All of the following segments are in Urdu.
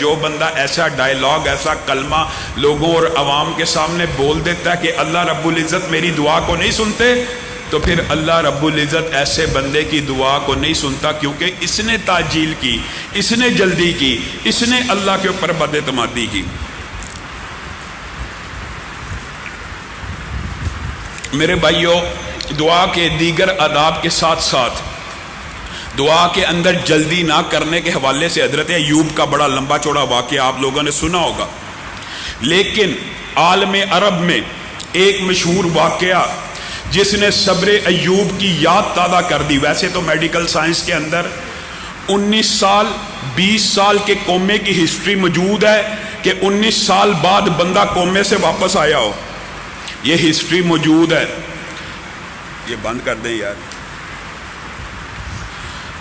جو بندہ ایسا ڈائلاگ، ایسا کلمہ لوگوں اور عوام کے سامنے بول دیتا ہے کہ اللہ رب العزت میری دعا کو نہیں سنتے، تو پھر اللہ رب العزت ایسے بندے کی دعا کو نہیں سنتا، کیونکہ اس نے تعجیل کی، اس نے جلدی کی، اس نے اللہ کے اوپر بد اعتمادی کی۔ میرے بھائیوں، دعا کے دیگر آداب کے ساتھ ساتھ دعا کے اندر جلدی نہ کرنے کے حوالے سے حضرت ایوب کا بڑا لمبا چوڑا واقعہ آپ لوگوں نے سنا ہوگا، لیکن عالم عرب میں ایک مشہور واقعہ جس نے صبر ایوب کی یاد تازہ کر دی۔ ویسے تو میڈیکل سائنس کے اندر 19 سال 20 سال کے کومے کی ہسٹری موجود ہے کہ 19 سال بعد بندہ کومے سے واپس آیا ہو، یہ ہسٹری موجود ہے۔ یہ بند کر دیں یار،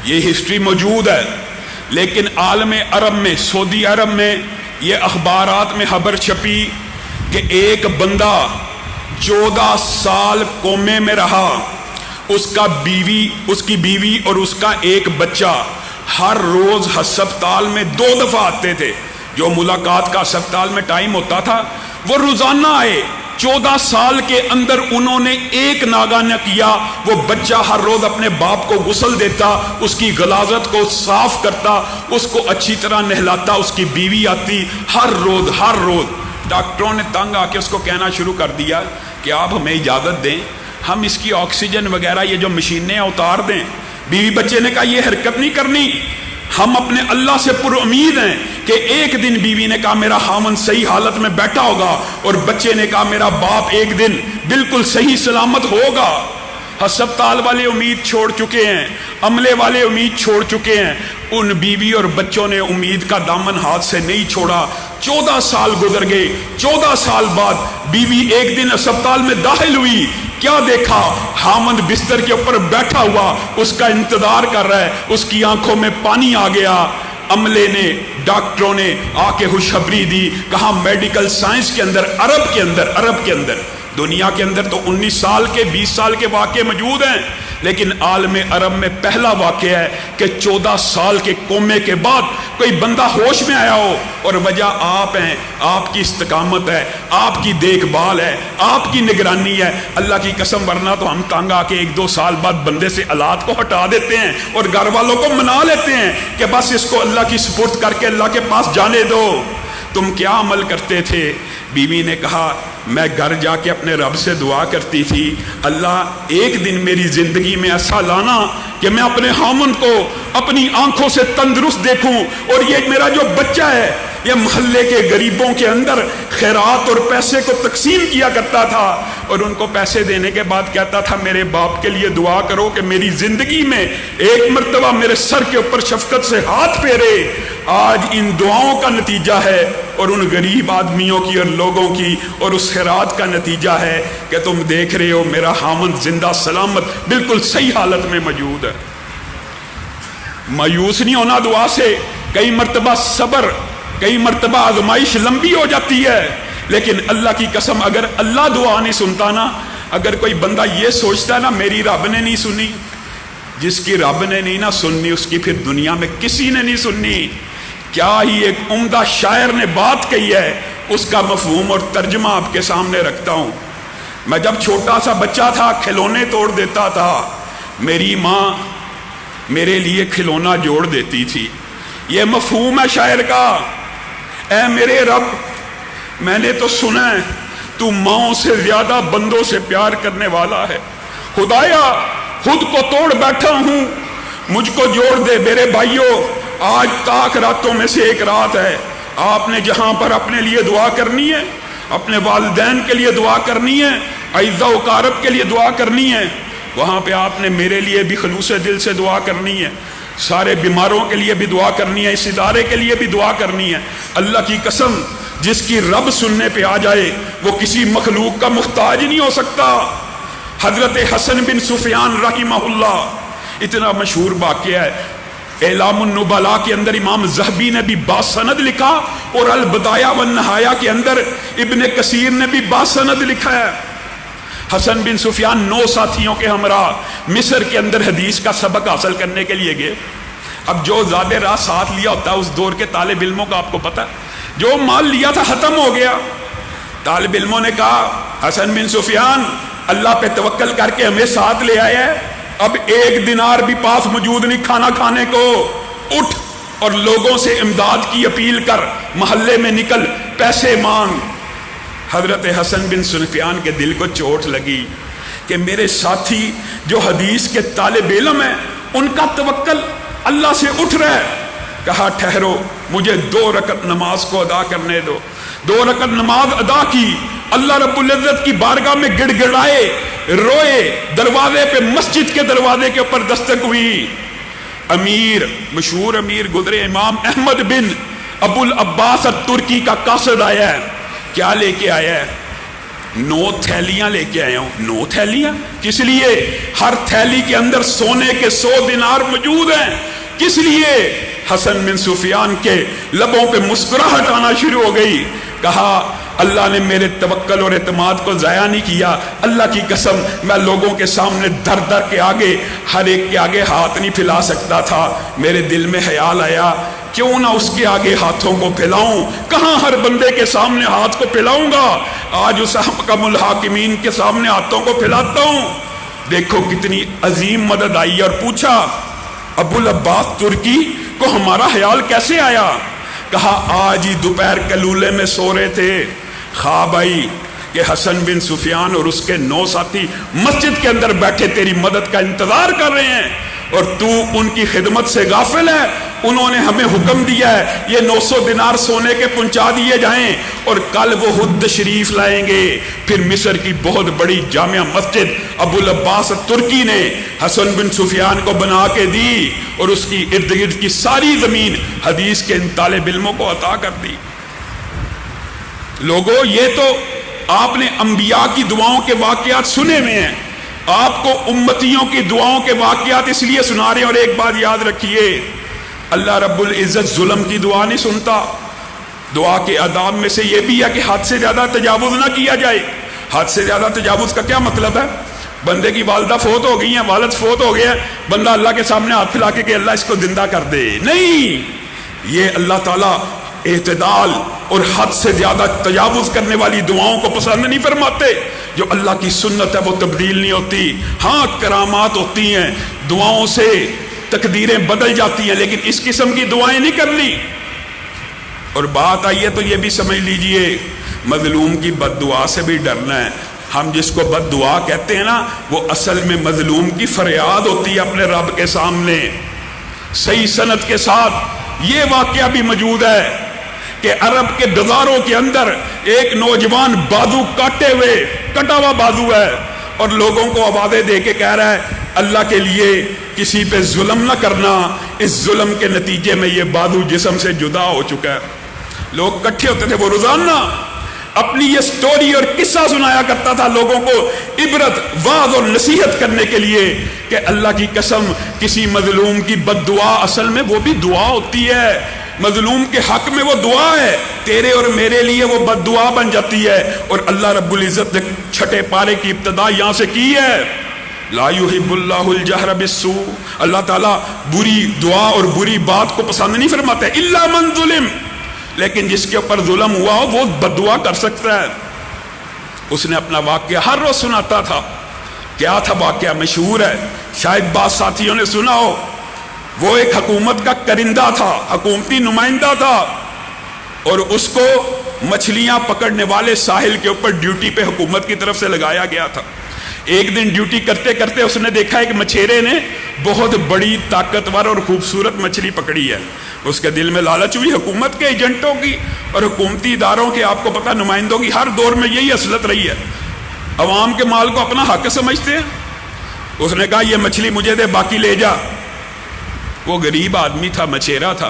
یہ ہسٹری موجود ہے، لیکن عالم عرب میں، سعودی عرب میں یہ اخبارات میں خبر چھپی کہ ایک بندہ 14 سال کومے میں رہا، اس کی بیوی اور اس کا ایک بچہ ہر روز ہسپتال میں 2 دفعہ آتے تھے۔ جو ملاقات کا ہسپتال میں ٹائم ہوتا تھا وہ روزانہ آئے۔ 14 سال کے اندر انہوں نے ایک ناگہ نہ کیا، وہ بچہ ہر روز اپنے باپ کو غسل دیتا، اس کی غلاظت کو صاف کرتا، اس کو اچھی طرح نہلاتا، اس کی بیوی آتی ہر روز۔ ڈاکٹروں نے تنگ آ کے اس کو کہنا شروع کر دیا کہ آپ ہمیں اجازت دیں، ہم اس کی آکسیجن وغیرہ یہ جو مشینیں اتار دیں۔ بیوی بچے نے کہا یہ حرکت نہیں کرنی، ہم اپنے اللہ سے پر امید ہیں کہ ایک دن بیوی نے کہا میرا خاوند صحیح حالت میں بیٹھا ہوگا، اور بچے نے کہا میرا باپ ایک دن بالکل صحیح سلامت ہوگا۔ ہسپتال والے امید چھوڑ چکے ہیں، عملے والے امید چھوڑ چکے ہیں، ان بیوی اور بچوں نے امید کا دامن ہاتھ سے نہیں چھوڑا۔ 14 سال گزر گئے، 14 سال بعد بیوی ایک دن ہسپتال میں داخل ہوئی، کیا دیکھا؟ خاوند بستر کے اوپر بیٹھا ہوا اس کا انتظار کر رہا ہے، اس کی آنکھوں میں پانی آ گیا۔ عملے نے، ڈاکٹروں نے آ کے خوشخبری دی، کہا میڈیکل سائنس کے اندر، عرب کے اندر دنیا کے اندر تو 19 سال کے 20 سال کے واقعے موجود ہیں، لیکن عالم عرب میں پہلا واقعہ ہے کہ 14 سال کے کومے کے بعد کوئی بندہ ہوش میں آیا ہو، اور وجہ آپ ہیں، آپ کی استقامت ہے، آپ کی دیکھ بھال ہے، آپ کی نگرانی ہے۔ اللہ کی قسم، ورنہ تو ہم تنگ آ کے 1-2 سال بعد بندے سے اولاد کو ہٹا دیتے ہیں اور گھر والوں کو منا لیتے ہیں کہ بس اس کو اللہ کی سپرد کر کے اللہ کے پاس جانے دو۔ تم کیا عمل کرتے تھے؟ بیوی نے کہا میں گھر جا کے اپنے رب سے دعا کرتی تھی، اللہ ایک دن میری زندگی میں ایسا لانا کہ میں اپنے خاوند کو اپنی آنکھوں سے تندرست دیکھوں، اور یہ میرا جو بچہ ہے یہ محلے کے غریبوں کے اندر خیرات اور پیسے کو تقسیم کیا کرتا تھا، اور ان کو پیسے دینے کے بعد کہتا تھا میرے باپ کے لیے دعا کرو کہ میری زندگی میں ایک مرتبہ میرے سر کے اوپر شفقت سے ہاتھ پھیرے۔ آج ان دعاؤں کا نتیجہ ہے، اور ان غریب آدمیوں کی اور لوگوں کی اور اس خیرات کا نتیجہ ہے کہ تم دیکھ رہے ہو میرا خاوند زندہ سلامت بالکل صحیح حالت میں موجود ہے۔ مایوس نہیں ہونا دعا سے۔ کئی مرتبہ صبر، کئی مرتبہ آزمائش لمبی ہو جاتی ہے، لیکن اللہ کی قسم اگر اللہ دعا نہیں سنتا نا، اگر کوئی بندہ یہ سوچتا ہے نا میری رب نے نہیں سنی، جس کی رب نے نہیں نہ سننی اس کی پھر دنیا میں کسی نے نہیں سننی۔ کیا ہی ایک عمدہ شاعر نے بات کہی ہے، اس کا مفہوم اور ترجمہ آپ کے سامنے رکھتا ہوں۔ میں جب چھوٹا سا بچہ تھا کھلونے توڑ دیتا تھا، میری ماں میرے لیے کھلونا جوڑ دیتی تھی۔ یہ مفہوم ہے شاعر کا، اے میرے رب میں نے تو سنا ہے تو ماؤں سے زیادہ بندوں سے پیار کرنے والا ہے، خدایا خود کو توڑ بیٹھا ہوں مجھ کو جوڑ دے۔ میرے بھائیوں، آج تاک راتوں میں سے ایک رات ہے، آپ نے جہاں پر اپنے لیے دعا کرنی ہے، اپنے والدین کے لیے دعا کرنی ہے، اعزا و اقارب کے لیے دعا کرنی ہے، وہاں پہ آپ نے میرے لیے بھی خلوص دل سے دعا کرنی ہے، سارے بیماروں کے لیے بھی دعا کرنی ہے، اس ادارے کے لیے بھی دعا کرنی ہے۔ اللہ کی قسم، جس کی رب سننے پہ آ جائے وہ کسی مخلوق کا محتاج نہیں ہو سکتا۔ حضرت حسن بن سفیان رحمہ اللہ، اتنا مشہور واقعہ ہے، اعلام النبلاء کے اندر امام ذہبی نے بھی باسند لکھا، اور البدایہ والنہایہ کے اندر ابن کثیر نے بھی باسند لکھا ہے۔ حسن بن سفیان 9 ساتھیوں کے ہمراہ مصر کے اندر حدیث کا سبق حاصل کرنے کے لیے گئے۔ اب جو زیادہ راہ ساتھ لیا ہوتا ہے اس دور کے طالب علموں کا آپ کو پتا، جو مال لیا تھا ختم ہو گیا. طالب علموں نے کہا حسن بن سفیان اللہ پہ توکل کر کے ہمیں ساتھ لے آیا ہے، اب 1 دینار بھی پاس موجود نہیں کھانا کھانے کو، اٹھ اور لوگوں سے امداد کی اپیل کر، محلے میں نکل، پیسے مانگ. حضرت حسن بن سفیان کے دل کو چوٹ لگی کہ میرے ساتھی جو حدیث کے طالب علم ہیں ان کا توکل اللہ سے اٹھ رہا ہے. کہا ٹھہرو، مجھے 2 رکعت نماز کو ادا کرنے دو. 2 رکعت نماز ادا کی، اللہ رب العزت کی بارگاہ میں گڑ گڑائے، روئے، دروازے پہ مسجد کے دروازے کے اوپر دستک ہوئی. امیر، مشہور امیر گزرے امام احمد بن ابو العباس الترکی کا قاصد آیا ہے. کیا لے کے آیا ہے؟ 9 تھیلیاں لے کے آیا ہوں. 9 تھیلیاں کس لیے؟ ہر تھیلی کے اندر سونے کے 100 دینار موجود ہیں. کس لیے؟ حسن بن سفیان کے لبوں پہ مسکراہٹ آنا شروع ہو گئی. کہا اللہ نے میرے توکل اور اعتماد کو ضائع نہیں کیا. اللہ کی قسم میں لوگوں کے سامنے در در کے آگے ہر ایک کے آگے ہاتھ نہیں پھیلا سکتا تھا. میرے دل میں خیال آیا کیوں نہ اس کے آگے ہاتھوں کو پھیلاؤں. کہاں ہر بندے کے سامنے ہاتھ کو پھیلاؤں گا، آج اس حکم الحاکمین کے سامنے ہاتھوں کو پھیلاتا ہوں. دیکھو کتنی عظیم مدد آئی. اور پوچھا ابو العباس ترکی کو ہمارا خیال کیسے آیا؟ کہا آج ہی دوپہر کلولے میں سو رہے تھے، خواب آئی کہ حسن بن سفیان اور اس کے 9 ساتھی مسجد کے اندر بیٹھے تیری مدد کا انتظار کر رہے ہیں اور تو ان کی خدمت سے غافل ہے. انہوں نے ہمیں حکم دیا ہے یہ 900 دینار سونے کے پہنچا دیے جائیں اور کل وہ خود تشریف لائیں گے. پھر مصر کی بہت بڑی جامع مسجد ابو العباس ترکی نے حسن بن سفیان کو بنا کے دی اور اس کی ارد گرد کی ساری زمین حدیث کے ان طالب علموں کو عطا کر دی. لوگوں یہ تو آپ نے انبیاء کی دعاؤں کے واقعات سنے ہوئے ہیں، آپ کو امتیوں کی دعاؤں کے واقعات اس لیے سنا رہے ہیں. اور ایک بات یاد رکھیے، اللہ رب العزت ظلم کی دعا نہیں سنتا. دعا کے آداب میں سے یہ بھی ہے کہ حد سے زیادہ تجاوز نہ کیا جائے. حد سے زیادہ تجاوز کا کیا مطلب ہے؟ بندے کی والدہ فوت ہو گئی ہیں، والد فوت ہو گیا، بندہ اللہ کے سامنے ہاتھ پھیلا کے کہ اللہ اس کو زندہ کر دے. نہیں، یہ اللہ تعالیٰ اعتدال اور حد سے زیادہ تجاوز کرنے والی دعاؤں کو پسند نہیں فرماتے. جو اللہ کی سنت ہے وہ تبدیل نہیں ہوتی. ہاں کرامات ہوتی ہیں، دعاؤں سے تقدیریں بدل جاتی ہیں، لیکن اس قسم کی دعائیں نہیں کرنی. اور بات آئی ہے تو یہ بھی سمجھ لیجئے مظلوم کی بد دعا سے بھی ڈرنا ہے. ہم جس کو بد دعا کہتے ہیں نا وہ اصل میں مظلوم کی فریاد ہوتی ہے اپنے رب کے سامنے. صحیح سند کے ساتھ یہ واقعہ بھی موجود ہے کہ عرب کے بازاروں کے اندر ایک نوجوان بازو کاٹے ہوئے، کٹا ہوا بازو ہے اور لوگوں کو آوازیں دے کے کہہ رہا ہے اللہ کے لیے کسی پہ ظلم نہ کرنا، اس ظلم کے نتیجے میں یہ بازو جسم سے جدا ہو چکا ہے. لوگ کٹھے ہوتے تھے، وہ روزانہ اپنی یہ سٹوری اور قصہ سنایا کرتا تھا لوگوں کو عبرت، واعظ اور نصیحت کرنے کے لیے کہ اللہ کی قسم کسی مظلوم کی بد دعا اصل میں وہ بھی دعا ہوتی ہے. مظلوم کے حق میں وہ دعا ہے، تیرے اور میرے لیے وہ بد دعا بن جاتی ہے. اور اللہ رب العزت نے 6 پارے کی ابتدا یہاں سے کی ہے، لا یحب اللہ الجہر بالسوء. اللہ تعالیٰ بری دعا اور بری بات کو پسند نہیں فرماتا ہے، الا من ظلم، لیکن جس کے اوپر ظلم ہوا ہو وہ بد دعا کر سکتا ہے. اس نے اپنا واقعہ ہر روز سناتا تھا. کیا تھا واقعہ؟ مشہور ہے، شاید بعض ساتھیوں نے سنا ہو. وہ ایک حکومت کا کرندہ تھا، حکومتی نمائندہ تھا، اور اس کو مچھلیاں پکڑنے والے ساحل کے اوپر ڈیوٹی پہ حکومت کی طرف سے لگایا گیا تھا. ایک دن ڈیوٹی کرتے کرتے اس نے دیکھا ایک مچھیرے نے بہت بڑی طاقتور اور خوبصورت مچھلی پکڑی ہے. اس کے دل میں لالچ ہوئی. حکومت کے ایجنٹوں کی اور حکومتی اداروں کے آپ کو پتہ نمائندوں کی ہر دور میں یہی اصلت رہی ہے، عوام کے مال کو اپنا حق سمجھتے ہیں. اس نے کہا یہ مچھلی مجھے دے، باقی لے جا. وہ غریب آدمی تھا، مچھیرا تھا،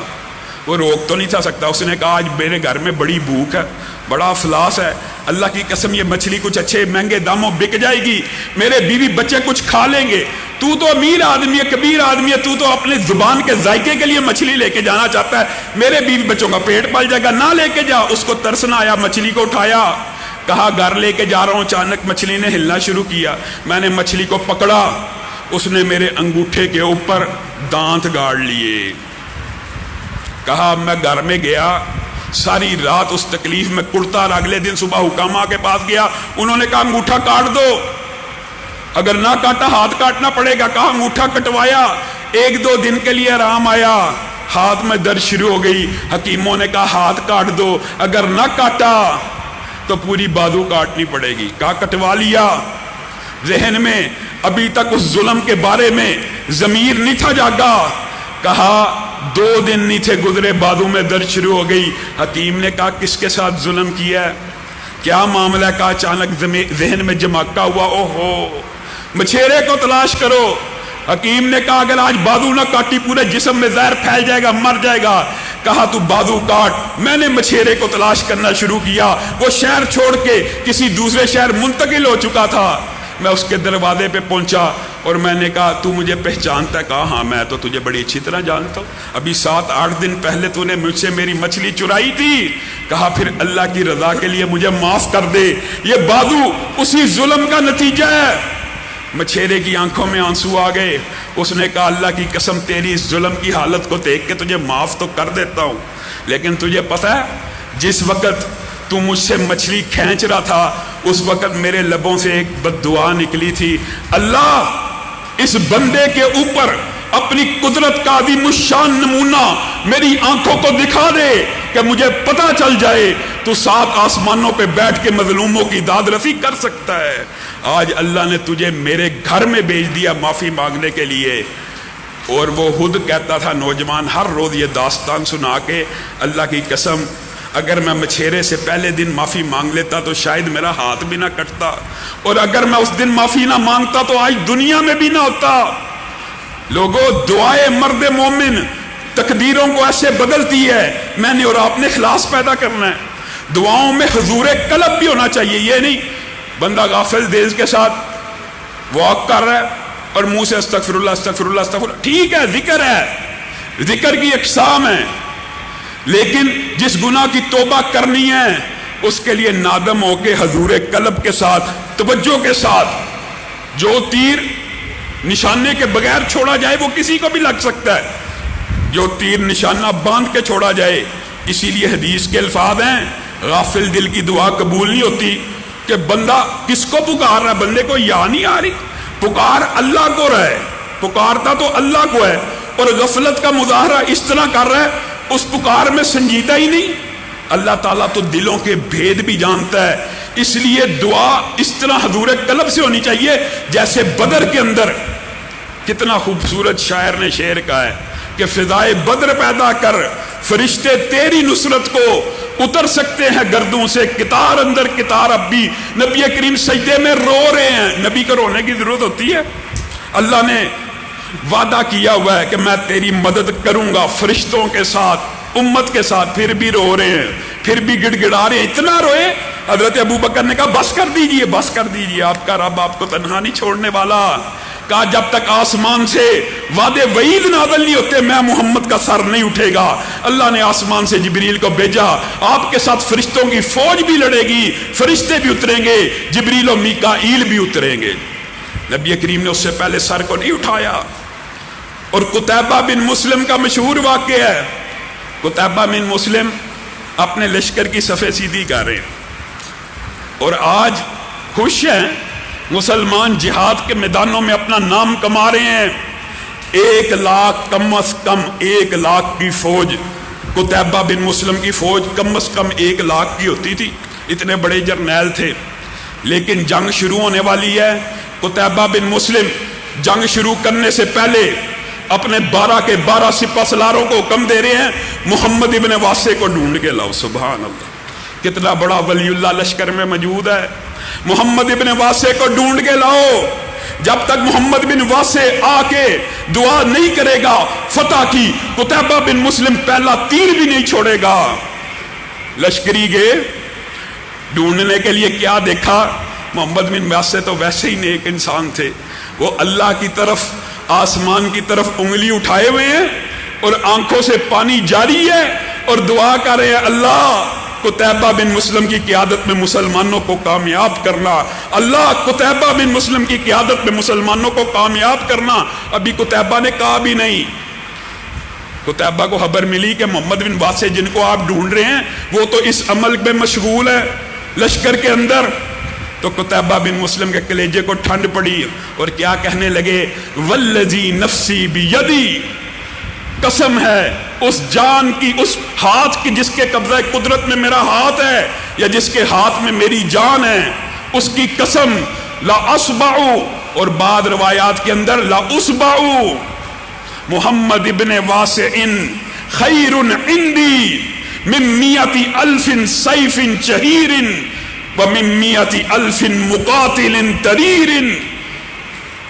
وہ روک تو نہیں تھا سکتا. اس نے کہا آج میرے گھر میں بڑی بھوک ہے، بڑا افلاس ہے، اللہ کی قسم یہ مچھلی کچھ اچھے مہنگے داموں بک جائے گی، میرے بیوی بچے کچھ کھا لیں گے. تو امیر آدمی ہے، کبیر آدمی ہے، تو اپنے زبان کے ذائقے کے لیے مچھلی لے کے جانا چاہتا ہے، میرے بیوی بچوں کا پیٹ پل جائے گا، نہ لے کے جا. اس کو ترس نہ آیا، مچھلی کو اٹھایا، کہا گھر لے کے جا رہا ہوں. اچانک مچھلی نے ہلنا شروع کیا. میں نے مچھلی کو پکڑا، اس نے میرے انگوٹھے کے اوپر دانت گاڑ لیے. کہا میں گھر میں گیا ساری رات اس تکلیف میں کڑتا، اور اگلے دن صبح حکامہ کے پاس گیا، انہوں نے کہا انگوٹھا کاٹ دو، اگر نہ کاٹا ہاتھ کاٹنا پڑے گا، کہا انگوٹھا کٹوایا، 1-2 دن کے لیے آرام آیا، ہاتھ میں درد شروع ہو گئی، حکیموں نے کہا ہاتھ کاٹ دو، اگر نہ کاٹا تو پوری بازو کاٹنی پڑے گی، کہا کٹوا لیا۔ ذہن میں ابھی تک اس ظلم کے بارے میں ضمیر نہیں تھا جاگا، کہا 2 دن نہیں تھے گزرے بازو میں درد شروع ہو گئی۔ حکیم نے کہا کس کے ساتھ ظلم کیا ہے، کیا معاملہ ہے؟ کہا اچانک ذہن میں جماکا ہوا، اوہو مچھیرے کو تلاش کرو۔ حکیم نے کہا اگر آج بازو نہ کاٹی پورے جسم میں زہر پھیل جائے گا، مر جائے گا۔ کہا تو بازو کاٹ۔ میں نے مچھیرے کو تلاش کرنا شروع کیا، وہ شہر چھوڑ کے کسی دوسرے شہر منتقل ہو چکا تھا۔ میں اس کے دروازے پہ پہنچا اور میں نے کہا تو مجھے پہچانتا ہے؟ کہا ہاں میں تو تجھے بڑی اچھی طرح جانتا ہوں، ابھی 7-8 دن پہلے تو نے مجھ سے میری مچھلی چرائی تھی۔ کہا پھر اللہ کی رضا کے لیے مجھے معاف کر دے، یہ بازو اسی ظلم کا نتیجہ ہے۔ مچھیرے کی آنکھوں میں آنسو آ گئے، اس نے کہا اللہ کی قسم تیری اس ظلم کی حالت کو دیکھ کے تجھے معاف تو کر دیتا ہوں، لیکن تجھے پتہ ہے جس وقت تو مجھ سے مچھلی کھینچ رہا تھا اس وقت میرے لبوں سے ایک بد دعا نکلی تھی، اللہ اس بندے کے اوپر اپنی قدرت کا عظیم الشان نمونہ میری آنکھوں کو دکھا دے کہ مجھے پتہ چل جائے تو 7 آسمانوں پہ بیٹھ کے مظلوموں کی داد رسی کر سکتا ہے۔ آج اللہ نے تجھے میرے گھر میں بھیج دیا معافی مانگنے کے لیے۔ اور وہ خود کہتا تھا نوجوان ہر روز یہ داستان سنا کے، اللہ کی قسم اگر میں مچھیرے سے پہلے دن معافی مانگ لیتا تو شاید میرا ہاتھ بھی نہ کٹتا، اور اگر میں اس دن معافی نہ مانگتا تو آج دنیا میں بھی نہ ہوتا۔ لوگوں دعائے مرد مومن تقدیروں کو ایسے بدلتی ہے، میں نے اور آپ نے اخلاص پیدا کرنا ہے۔ دعاؤں میں حضور قلب بھی ہونا چاہیے، یہ نہیں بندہ غافل دیز کے ساتھ واک کر رہا ہے اور منہ سے استغفر اللہ استغفر اللہ استغفر اللہ، ٹھیک ہے ذکر ہے، ذکر کی اقسام ہے، لیکن جس گناہ کی توبہ کرنی ہے اس کے لیے نادم ہو کے حضور قلب کے ساتھ توجہ کے ساتھ، جو تیر نشانے کے بغیر چھوڑا جائے وہ کسی کو بھی لگ سکتا ہے، جو تیر نشانہ باندھ کے چھوڑا جائے۔ اسی لیے حدیث کے الفاظ ہیں غافل دل کی دعا قبول نہیں ہوتی، کہ بندہ کس کو پکار رہا ہے، بندے کو یا نہیں آ رہی، پکار اللہ کو رہا ہے، پکارتا تو اللہ کو ہے، اور غفلت کا مظاہرہ اس طرح کر رہا ہے اس پکار میں سنجیدہ ہی نہیں۔ اللہ تعالیٰ تو دلوں کے بھید بھی جانتا ہے، اس لیے دعا اس طرح حضور قلب سے ہونی چاہیے جیسے بدر کے اندر کتنا خوبصورت شاعر نے شعر کہا ہے کہ فضائے بدر پیدا کر فرشتے تیری نصرت کو اتر سکتے ہیں گردوں سے، کتار اندر کتار اب بھی نبی کریم سجدے میں رو رہے ہیں۔ نبی کو رونے کی ضرورت ہوتی ہے؟ اللہ نے وعدہ کیا ہوا ہے کہ میں تیری مدد کروں گا فرشتوں کے ساتھ، امت کے ساتھ، پھر بھی رو رہے ہیں، پھر بھی گڑ گڑا رہے ہیں، اتنا روئے حضرت ابو بکر نے کہا بس کر دیجئے، بس کر دیجئے، آپ کا رب آپ کو تنہا نہیں چھوڑنے والا۔ کہا جب تک آسمان سے وعدے وعید نازل نہیں ہوتے میں محمد کا سر نہیں اٹھے گا۔ اللہ نے آسمان سے جبریل کو بھیجا، آپ کے ساتھ فرشتوں کی فوج بھی لڑے گی، فرشتے بھی اتریں گے، جبریل و میکائیل بھی اتریں گے۔ نبی کریم نے اس سے پہلے سر کو نہیں اٹھایا۔ اور قتیبہ بن مسلم کا مشہور واقعہ ہے، قتیبہ بن مسلم اپنے لشکر کی صفیں سیدھی کر رہے ہیں اور آج خوش ہیں، مسلمان جہاد کے میدانوں میں اپنا نام کما رہے ہیں۔ 1 لاکھ کم از کم 1 لاکھ کی فوج، قتیبہ بن مسلم کی فوج کم از کم 1 لاکھ کی ہوتی تھی، اتنے بڑے جرنیل تھے۔ لیکن جنگ شروع ہونے والی ہے، قتیبہ بن مسلم جنگ شروع کرنے سے پہلے اپنے 12 کے 12 سپہ سالاروں کو حکم دے رہے ہیں محمد ابن واسع کو ڈھونڈ کے لاؤ۔ سبحان اللہ، کتنا بڑا ولی اللہ لشکر میں موجود ہے۔ محمد ابن واسع کو ڈھونڈ کے لاؤ۔ جب تک محمد بن واسع آ کے دعا نہیں کرے گا فتح کی، قتیبہ بن مسلم پہلا تیر بھی نہیں چھوڑے گا۔ لشکری گئے ڈھونڈنے کے لیے، کیا دیکھا؟ محمد بن واسع تو ویسے ہی نیک انسان تھے، وہ اللہ کی طرف، آسمان کی طرف انگلی اٹھائے ہوئے ہیں اور آنکھوں سے پانی جاری ہے اور دعا کر رہے ہیں اللہ قتیبہ بن مسلم کی قیادت میں مسلمانوں کو کامیاب کرنا، اللہ قتیبہ بن مسلم کی قیادت میں مسلمانوں کو کامیاب کرنا۔ ابھی قتیبہ نے کہا بھی نہیں، قتیبہ کو خبر ملی کہ محمد بن واسع جن کو آپ ڈھونڈ رہے ہیں وہ تو اس عمل پہ مشغول ہے لشکر کے اندر. تو قتیبہ بن مسلم کے کلیجے کو ٹھنڈ پڑی اور کیا کہنے لگے, والذی نفسی بیدی, قسم ہے اس جان کی, اس ہاتھ کی جس کے قبضہ قدرت میں میرا ہاتھ ہے یا جس کے ہاتھ میں میری جان ہے, اس کی قسم, لا اصبعو, اور بعض روایات کے اندر لا اصبعو محمد ابن واسع خیر عندی من 100,000 سیف شہیر ومن 100,000 مقاتل تریر.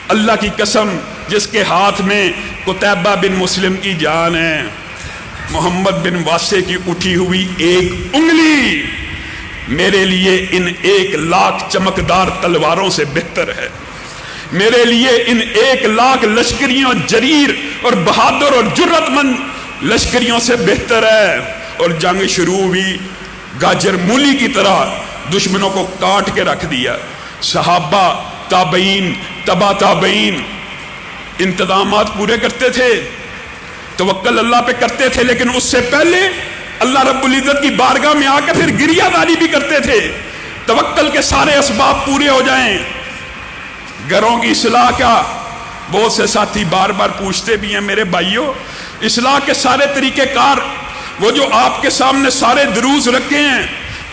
اللہ کی قسم جس کے ہاتھ میں قتیبہ بن مسلم کی جان ہے, محمد بن واسع کی اٹھی ہوئی ایک انگلی میرے لیے ان 1,00,000 چمکدار تلواروں سے بہتر ہے, میرے لیے ان 1,00,000 لشکریوں جریر اور بہادر اور جرت مند لشکریوں سے بہتر ہے. اور جنگ شروع ہوئی, گاجر مولی کی طرح دشمنوں کو کاٹ کے رکھ دیا. صحابہ, تابعین, تبا تابعین انتظامات پورے کرتے تھے, توکل اللہ پہ کرتے تھے, لیکن اس سے پہلے اللہ رب العزت کی بارگاہ میں آ کے پھر گریہ داری بھی کرتے تھے, توکل کے سارے اسباب پورے ہو جائیں. گھروں کی اصلاح کا بہت سے ساتھی بار بار پوچھتے بھی ہیں, میرے بھائیوں اصلاح کے سارے طریقہ کار, وہ جو آپ کے سامنے سارے دروس رکھے ہیں,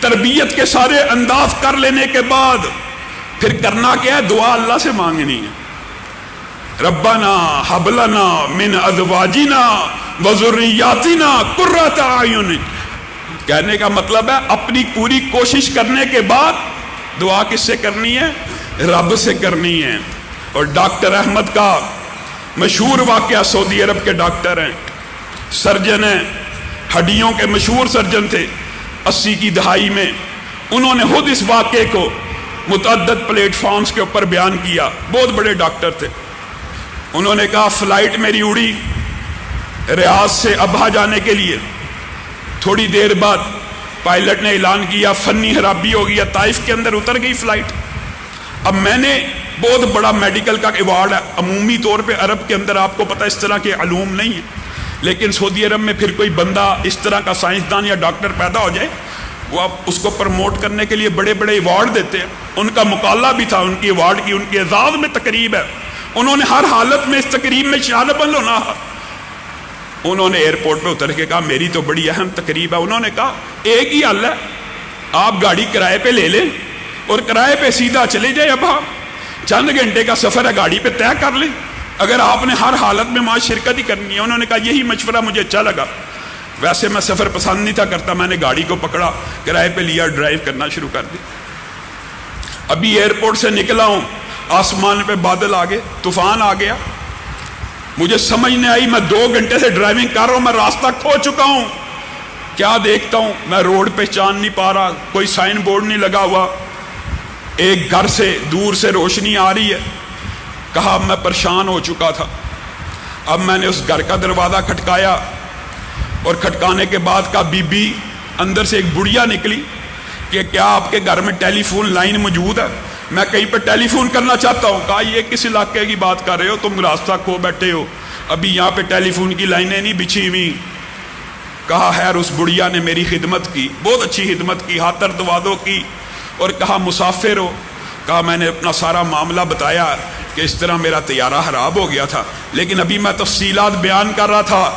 تربیت کے سارے انداز کر لینے کے بعد پھر کرنا کیا ہے؟ دعا اللہ سے مانگنی ہے. ربنا ہب لنا من ازواجنا وذریاتنا قرۃ اعین. کہنے کا مطلب ہے اپنی پوری کوشش کرنے کے بعد دعا کس سے کرنی ہے؟ رب سے کرنی ہے. اور ڈاکٹر احمد کا مشہور واقعہ, سعودی عرب کے ڈاکٹر ہیں, سرجن ہیں, ہڈیوں کے مشہور سرجن تھے 80 کی دہائی میں. انہوں نے خود اس واقعے کو متعدد پلیٹ فارمز کے اوپر بیان کیا. بہت بڑے ڈاکٹر تھے. انہوں نے کہا فلائٹ میری اڑی ریاض سے ابہا جانے کے لیے, تھوڑی دیر بعد پائلٹ نے اعلان کیا فنی خرابی ہو گیا, طائف کے اندر اتر گئی فلائٹ. اب میں نے بہت بڑا میڈیکل کا ایوارڈ ہے, عمومی طور پہ عرب کے اندر آپ کو پتہ اس طرح کے علوم نہیں ہیں, لیکن سعودی عرب میں پھر کوئی بندہ اس طرح کا سائنسدان یا ڈاکٹر پیدا ہو جائے, وہ آپ اس کو پروموٹ کرنے کے لیے بڑے بڑے ایوارڈ دیتے ہیں. ان کا مقابلہ بھی تھا, ان کی ایوارڈ کی, ان کے اعزاز میں تقریب ہے. انہوں نے ہر حالت میں اس تقریب میں شامل ہونا. انہوں نے ایئرپورٹ پہ اتر کے کہا میری تو بڑی اہم تقریب ہے. انہوں نے کہا ایک ہی حل ہے, آپ گاڑی کرائے پہ لے لیں اور کرائے پہ سیدھا چلے جائیں. اب چند گھنٹے کا سفر ہے, گاڑی پہ طے کر لیں, اگر آپ نے ہر حالت میں وہاں شرکت ہی کرنی ہے. انہوں نے کہا یہی مشورہ مجھے اچھا لگا. ویسے میں سفر پسند نہیں تھا کرتا, میں نے گاڑی کو پکڑا, کرائے پہ لیا, ڈرائیو کرنا شروع کر دی. ابھی ایئرپورٹ سے نکلا ہوں, آسمان پہ بادل آ گئے, طوفان آ گیا. مجھے سمجھ نہیں آئی, میں 2 گھنٹے سے ڈرائیونگ کر رہا ہوں, میں راستہ کھو چکا ہوں. کیا دیکھتا ہوں میں روڈ پہچان نہیں پا رہا, کوئی سائن بورڈ نہیں لگا ہوا. ایک گھر سے دور سے روشنی آ رہی ہے. کہا میں پریشان ہو چکا تھا. اب میں نے اس گھر کا دروازہ کھٹکایا اور کھٹکانے کے بعد کہا بی بی, اندر سے ایک بڑھیا نکلی کہ کیا آپ کے گھر میں ٹیلی فون لائن موجود ہے, میں کہیں پہ ٹیلی فون کرنا چاہتا ہوں. کہا یہ کس علاقے کی بات کر رہے ہو, تم راستہ کھو بیٹھے ہو, ابھی یہاں پہ ٹیلی فون کی لائنیں نہیں بچھی ہوئی. کہا خیر اس بڑھیا نے میری خدمت کی, بہت اچھی خدمت کی, خاطر دوادو کی, اور کہا مسافر ہو. کہا میں نے اپنا سارا معاملہ بتایا کہ اس طرح میرا طیارہ خراب ہو گیا تھا, لیکن ابھی میں تفصیلات بیان کر رہا تھا.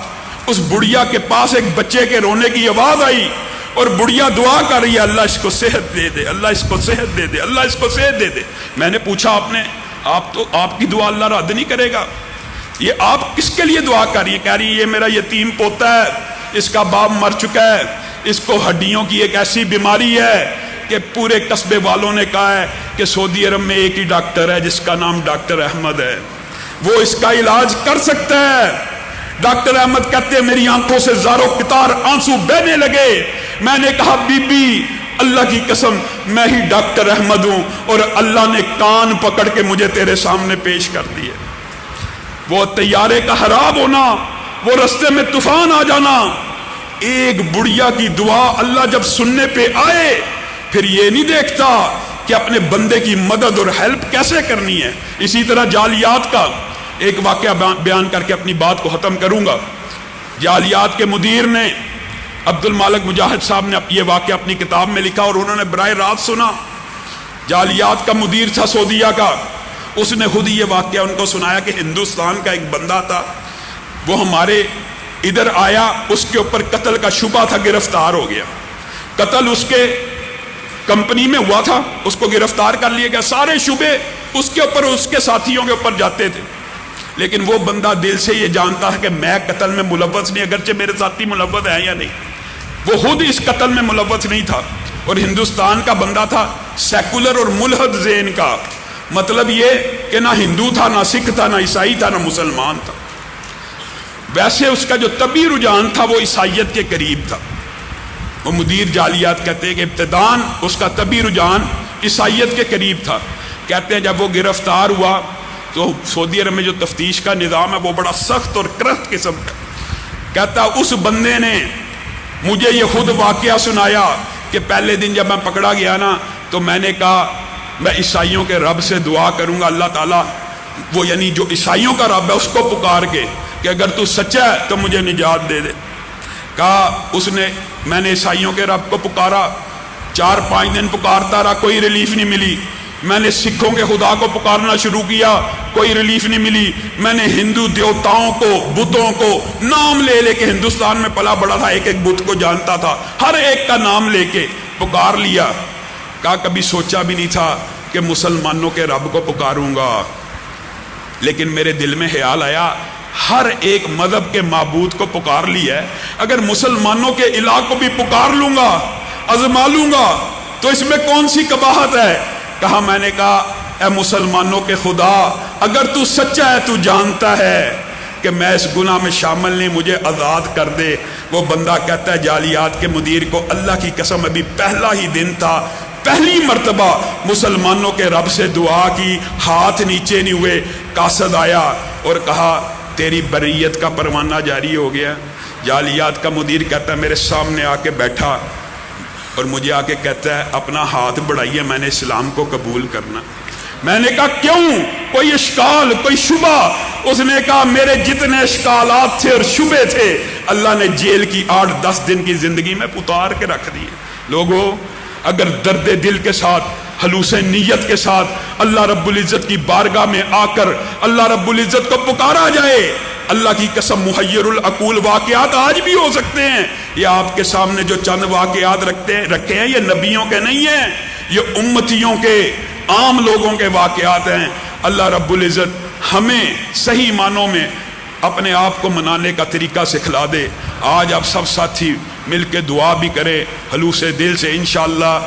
اس بڑھیا کے پاس ایک بچے کے رونے کی آواز آئی اور بڑھیا دعا کر رہی ہے اللہ اس کو صحت دے دے, اللہ اس کو صحت دے دے, اللہ اس کو صحت دے دے. میں نے پوچھا آپ کی دعا اللہ رد نہیں کرے گا, یہ آپ کس کے لیے دعا کر رہی ہے؟ کہہ رہی ہے یہ میرا یتیم پوتا ہے, اس کا باپ مر چکا ہے, اس کو ہڈیوں کی ایک ایسی بیماری ہے کہ پورے قصبے والوں نے کہا ہے کہ سعودی عرب میں ایک ہی ڈاکٹر ہے جس کا نام ڈاکٹر احمد ہے, وہ اس کا علاج کر سکتا ہے. ڈاکٹر احمد کہتے ہیں میری آنکھوں سے زاروں قطار آنسو بہنے لگے. میں نے کہا بی بی اللہ کی قسم میں ہی ڈاکٹر احمد ہوں, اور اللہ نے کان پکڑ کے مجھے تیرے سامنے پیش کر دیے. وہ طیارے کا خراب ہونا, وہ رستے میں طوفان آ جانا, ایک بڑھیا کی دعا اللہ جب سننے پہ آئے پھر یہ نہیں دیکھتا کہ اپنے بندے کی مدد اور ہیلپ کیسے کرنی ہے. اسی طرح جعلیات کا ایک واقعہ بیان کر کے اپنی بات کو ختم کروں گا. جعلیات کے مدیر نے عبد المالک مجاہد صاحب نے یہ واقعہ اپنی کتاب میں لکھا اور انہوں نے براہ راست سنا. جعلیات کا مدیر تھا سعودیہ کا, اس نے خود یہ واقعہ ان کو سنایا کہ ہندوستان کا ایک بندہ تھا, وہ ہمارے ادھر آیا, اس کے اوپر قتل کا شبہ تھا, گرفتار ہو گیا. قتل اس کے کمپنی میں ہوا تھا, اس کو گرفتار کر لیا گیا. سارے شبے اس کے اوپر, اس کے ساتھیوں کے اوپر جاتے تھے, لیکن وہ بندہ دل سے یہ جانتا ہے کہ میں قتل میں ملوث نہیں, اگرچہ میرے ساتھی ملوث ہیں یا نہیں. وہ خود اس قتل میں ملوث نہیں تھا, اور ہندوستان کا بندہ تھا, سیکولر اور ملحد ذہن کا. مطلب یہ کہ نہ ہندو تھا, نہ سکھ تھا, نہ عیسائی تھا, نہ مسلمان تھا. ویسے اس کا جو طبعی رجحان تھا وہ عیسائیت کے قریب تھا. وہ مدیر جعلیات کہتے ہیں کہ ابتداً اس کا طبعی رجحان عیسائیت کے قریب تھا. کہتے ہیں جب وہ گرفتار ہوا تو سعودی عرب میں جو تفتیش کا نظام ہے وہ بڑا سخت اور کرخت قسم کا. کہتا اس بندے نے مجھے یہ خود واقعہ سنایا کہ پہلے دن جب میں پکڑا گیا نا تو میں نے کہا میں عیسائیوں کے رب سے دعا کروں گا, اللہ تعالیٰ وہ یعنی جو عیسائیوں کا رب ہے اس کو پکار کے کہ اگر تو سچا ہے تو مجھے نجات دے دے. کہا میں نے عیسائیوں کے رب کو پکارا, 4-5 دن پکارتا رہا, کوئی ریلیف نہیں ملی. میں نے سکھوں کے خدا کو پکارنا شروع کیا, کوئی ریلیف نہیں ملی. میں نے ہندو دیوتاؤں کو, بتوں کو نام لے لے کے, ہندوستان میں پلا بڑا تھا, ایک ایک بت کو جانتا تھا, ہر ایک کا نام لے کے پکار لیا. کہا کبھی سوچا بھی نہیں تھا کہ مسلمانوں کے رب کو پکاروں گا, لیکن میرے دل میں خیال آیا ہر ایک مذہب کے معبود کو پکار لیا ہے, اگر مسلمانوں کے الہ کو بھی پکار لوں گا, آزما لوں گا, تو اس میں کون سی قباحت ہے. کہا میں نے کہا اے مسلمانوں کے خدا, اگر تو سچا ہے, تو جانتا ہے کہ میں اس گناہ میں شامل نہیں, مجھے آزاد کر دے. وہ بندہ کہتا ہے جعلیات کے مدیر کو, اللہ کی قسم ابھی پہلا ہی دن تھا, پہلی مرتبہ مسلمانوں کے رب سے دعا کی, ہاتھ نیچے نہیں ہوئے. قاصد آیا اور کہا تیری بریت کا پروانہ جاری ہو گیا. جعلیات کا مدیر کہتا ہے میرے سامنے آ کے بیٹھا اور مجھے آ کے کہتا ہے اپنا ہاتھ بڑھائیے, میں نے اسلام کو قبول کرنا. میں نے کہا کیوں, کوئی اشکال, کوئی شبہ؟ اس نے کہا میرے جتنے اشکالات تھے اور شبے تھے اللہ نے جیل کی 8-10 دن کی زندگی میں اتار کے رکھ دیے. لوگوں اگر درد دل کے ساتھ, خلوص نیت کے ساتھ اللہ رب العزت کی بارگاہ میں آ کر اللہ رب العزت کو پکارا جائے, اللہ کی قسم محیر العقول واقعات آج بھی ہو سکتے ہیں. یہ آپ کے سامنے جو چند واقعات رکھے ہیں یہ نبیوں کے نہیں ہیں, یہ امتیوں کے, عام لوگوں کے واقعات ہیں. اللہ رب العزت ہمیں صحیح معنوں میں اپنے آپ کو منانے کا طریقہ سکھلا دے. آج آپ سب ساتھی مل کے دعا بھی کریں خلوص دل سے. انشاءاللہ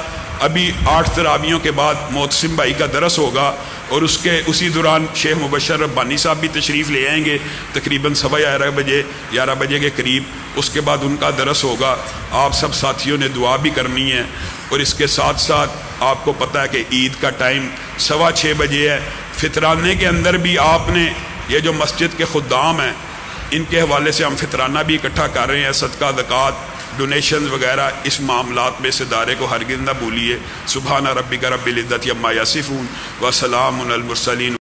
ابھی 8 تراویحوں کے بعد محتسم بھائی کا درس ہوگا اور اسی دوران شیخ مبشر ربانی صاحب بھی تشریف لے آئیں گے تقریباً 11:15 بجے کے قریب. اس کے بعد ان کا درس ہوگا. آپ سب ساتھیوں نے دعا بھی کرنی ہے, اور اس کے ساتھ ساتھ آپ کو پتہ ہے کہ عید کا ٹائم 6:15 بجے ہے. فطرانے کے اندر بھی آپ نے یہ جو مسجد کے خدام ہیں ان کے حوالے سے ہم فطرانہ بھی اکٹھا کر رہے ہیں, صدقہ زکوٰۃ ڈونیشنز وغیرہ, اس معاملات میں اس ادارے کو ہرگز نہ بھولیے. سبحان ربک رب العزت عما یصفون وسلام علی المرسلین.